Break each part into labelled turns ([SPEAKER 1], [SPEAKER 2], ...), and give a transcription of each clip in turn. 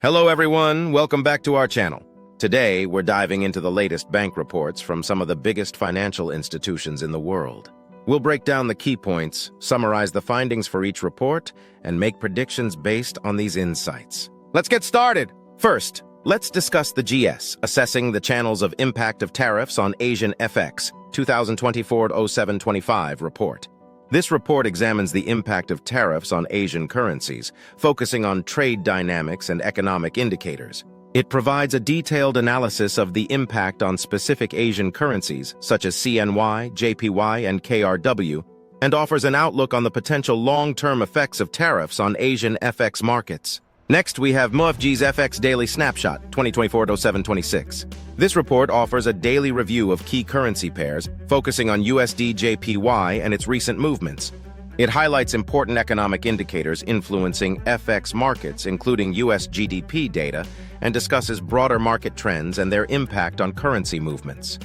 [SPEAKER 1] Hello everyone, welcome back to our channel. Today, we're diving into the latest bank reports from some of the biggest financial institutions in the world. We'll break down the key points, summarize the findings for each report, and make predictions based on these insights. Let's get started! First, let's discuss the GS, assessing the channels of impact of tariffs on Asian FX, 2024-07-25 report. This report examines the impact of tariffs on Asian currencies, focusing on trade dynamics and economic indicators. It provides a detailed analysis of the impact on specific Asian currencies, such as CNY, JPY, and KRW, and offers an outlook on the potential long-term effects of tariffs on Asian FX markets. Next, we have MUFG's FX Daily Snapshot, 2024-07-26. This report offers a daily review of key currency pairs, focusing on USD/JPY and its recent movements. It highlights important economic indicators influencing FX markets, including US GDP data, and discusses broader market trends and their impact on currency movements.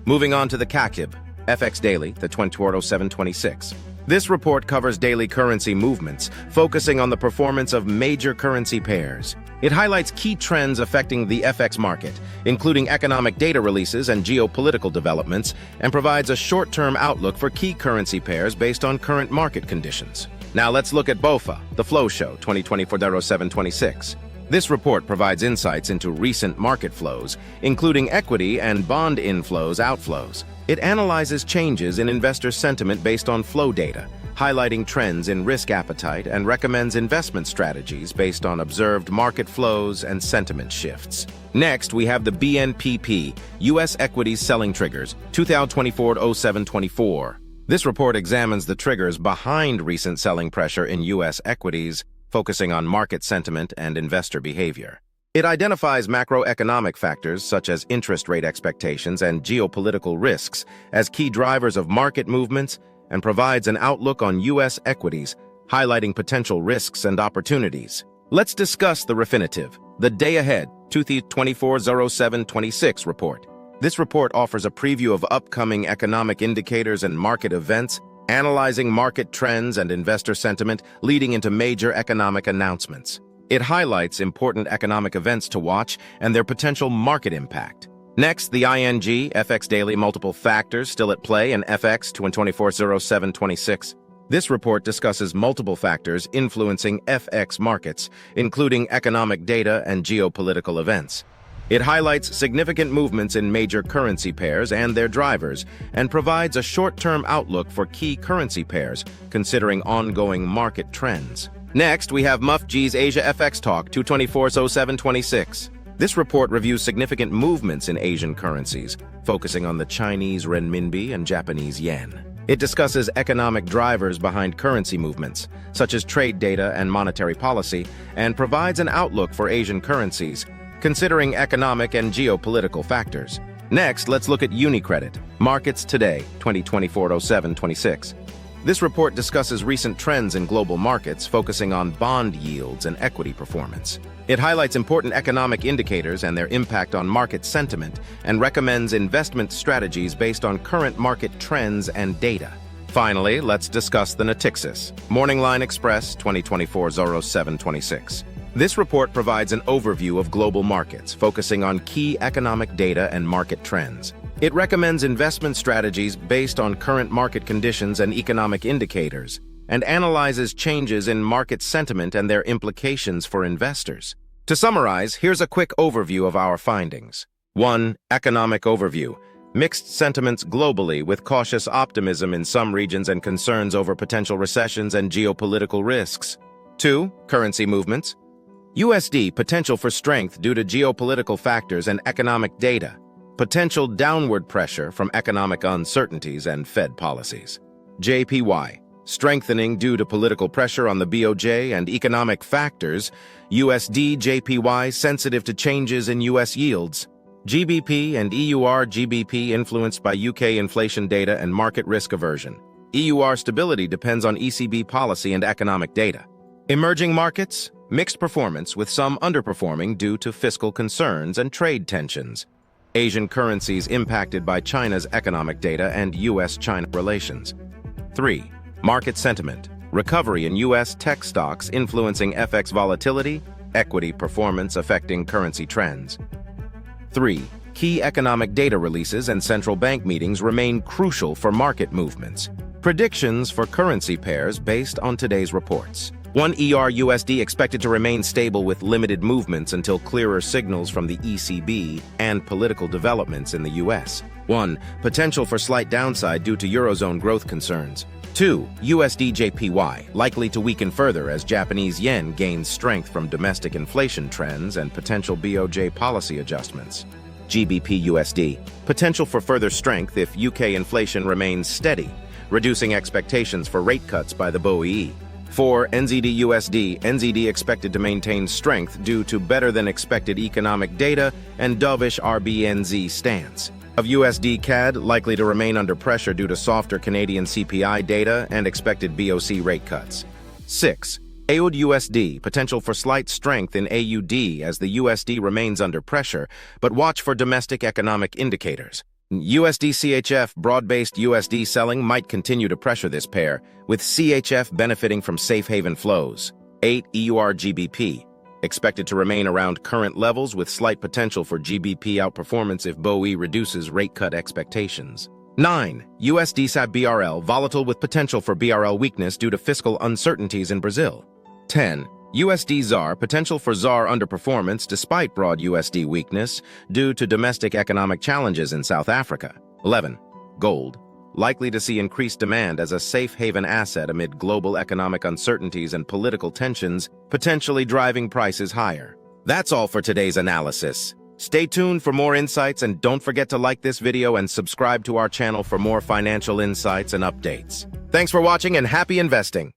[SPEAKER 1] Moving on to the CACIB, FX Daily, the 2024-07-26. This report covers daily currency movements, focusing on the performance of major currency pairs. It highlights key trends affecting the FX market, including economic data releases and geopolitical developments, and provides a short-term outlook for key currency pairs based on current market conditions. Now let's look at BOFA, the Flow Show, 2024-07-26. This report provides insights into recent market flows, including equity and bond inflows/outflows. It analyzes changes in investor sentiment based on flow data, highlighting trends in risk appetite, and recommends investment strategies based on observed market flows and sentiment shifts. Next, we have the BNPP, U.S. Equities Selling Triggers, 2024-07-24. This report examines the triggers behind recent selling pressure in U.S. equities, focusing on market sentiment and investor behavior. It identifies macroeconomic factors such as interest rate expectations and geopolitical risks as key drivers of market movements and provides an outlook on U.S. equities, highlighting potential risks and opportunities. Let's discuss the Refinitiv, the Day Ahead, 2024-07-26 report. This report offers a preview of upcoming economic indicators and market events, analyzing market trends and investor sentiment leading into major economic announcements. It highlights important economic events to watch and their potential market impact. Next, the ING FX Daily Multiple Factors Still at Play in FX 2024-07-26. This report discusses multiple factors influencing FX markets, including economic data and geopolitical events. It highlights significant movements in major currency pairs and their drivers, and provides a short-term outlook for key currency pairs, considering ongoing market trends. Next, we have MUFG's Asia FX Talk, 2024-07-26. This report reviews significant movements in Asian currencies, focusing on the Chinese renminbi and Japanese yen. It discusses economic drivers behind currency movements, such as trade data and monetary policy, and provides an outlook for Asian currencies, considering economic and geopolitical factors. Next, let's look at UniCredit, Markets Today, 2024-07-26. This report discusses recent trends in global markets, focusing on bond yields and equity performance. It highlights important economic indicators and their impact on market sentiment, and recommends investment strategies based on current market trends and data. Finally, let's discuss the Natixis, Morning Line Express, 2024-07-26. This report provides an overview of global markets, focusing on key economic data and market trends. It recommends investment strategies based on current market conditions and economic indicators, and analyzes changes in market sentiment and their implications for investors. To summarize, here's a quick overview of our findings. 1. Economic overview. Mixed sentiments globally, with cautious optimism in some regions and concerns over potential recessions and geopolitical risks. 2. Currency movements. USD potential for strength due to geopolitical factors and economic data. Potential downward pressure from economic uncertainties and Fed policies. JPY, strengthening due to political pressure on the BOJ and economic factors. USD JPY sensitive to changes in US yields. GBP and EUR GBP influenced by UK inflation data and market risk aversion. EUR stability depends on ECB policy and economic data. Emerging markets, mixed performance with some underperforming due to fiscal concerns and trade tensions. Asian currencies impacted by China's economic data and US-China relations. 3. Market sentiment. Recovery in U.S. tech stocks influencing FX volatility, equity performance affecting currency trends. 3. Key economic data releases and central bank meetings remain crucial for market movements. Predictions for currency pairs based on today's reports. 1. EUR/USD expected to remain stable with limited movements until clearer signals from the ECB and political developments in the US. 1. Potential for slight downside due to Eurozone growth concerns. 2. USD/JPY likely to weaken further as Japanese yen gains strength from domestic inflation trends and potential BOJ policy adjustments. GBP/USD potential for further strength if UK inflation remains steady, reducing expectations for rate cuts by the BOE. 4. NZD/USD NZD expected to maintain strength due to better-than-expected economic data and dovish RBNZ stance. Of USD/CAD likely to remain under pressure due to softer Canadian CPI data and expected BOC rate cuts. 6. AUD/USD potential for slight strength in AUD as the USD remains under pressure, but watch for domestic economic indicators. USD/CHF broad-based USD selling might continue to pressure this pair, with CHF benefiting from safe haven flows. 8. EUR/GBP expected to remain around current levels with slight potential for GBP outperformance if BOE reduces rate cut expectations. 9. USD/SAB/BRL volatile with potential for BRL weakness due to fiscal uncertainties in Brazil. 10. USD/ZAR potential for ZAR underperformance despite broad USD weakness due to domestic economic challenges in South Africa. 11. Gold likely to see increased demand as a safe haven asset amid global economic uncertainties and political tensions, potentially driving prices higher. That's all for today's analysis. Stay tuned for more insights and don't forget to like this video and subscribe to our channel for more financial insights and updates. Thanks for watching and happy investing!